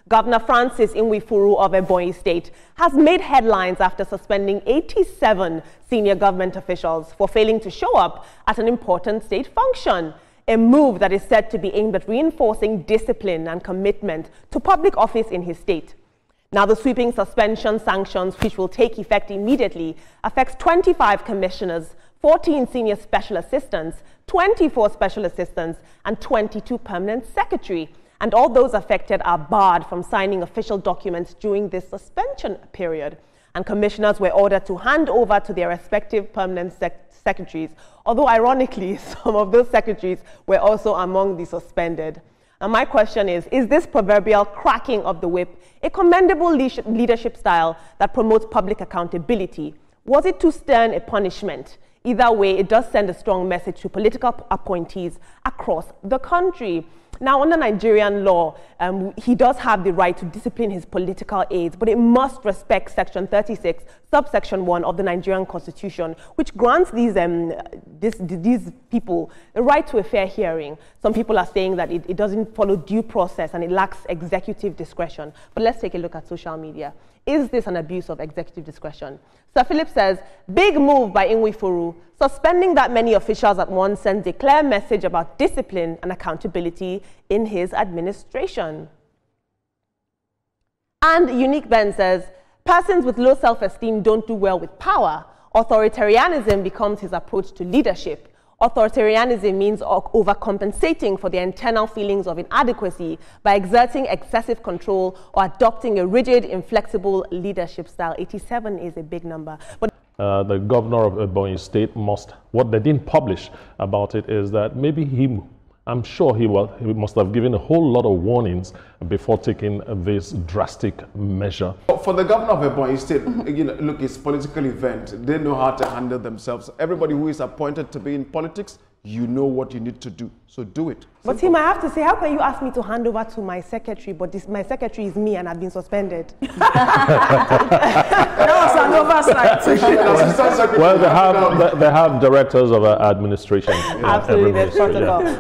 Governor Francis Nwifuru of Ebonyi State has made headlines after suspending 87 senior government officials for failing to show up at an important state function, a move that is said to be aimed at reinforcing discipline and commitment to public office in his state. Now, the sweeping suspension sanctions, which will take effect immediately, affects 25 commissioners, 14 senior special assistants, 24 special assistants, and 22 permanent secretaries. And all those affected are barred from signing official documents during this suspension period. And commissioners were ordered to hand over to their respective permanent secretaries, although ironically, some of those secretaries were also among the suspended. And my question is this proverbial cracking of the whip a commendable leadership style that promotes public accountability? Was it too stern a punishment? Either way, it does send a strong message to political appointees across the country. Now, under Nigerian law, he does have the right to discipline his political aides, but it must respect Section 36, subsection 1 of the Nigerian Constitution, which grants these people the right to a fair hearing. Some people are saying that it doesn't follow due process and it lacks executive discretion. But let's take a look at social media. Is this an abuse of executive discretion? Sir Philip says, big move by Nwifuru. Suspending that many officials at once sends a clear message about discipline and accountability in his administration. And Unique Ben says, persons with low self-esteem don't do well with power. Authoritarianism becomes his approach to leadership. Authoritarianism means overcompensating for their internal feelings of inadequacy by exerting excessive control or adopting a rigid, inflexible leadership style. 87 is a big number. But the governor of Ebonyi State what they didn't publish about it is that maybe I'm sure he must have given a whole lot of warnings before taking this drastic measure. For the governor of Ebonyi State, look, it's a political event. They know how to handle themselves. Everybody who is appointed to be in politics, you know what you need to do. So do it. But Tim, I have to say, how can you ask me to hand over to my secretary, but my secretary is me and I've been suspended? That was an oversight. Well, they have directors of administration. Absolutely, there's protocol.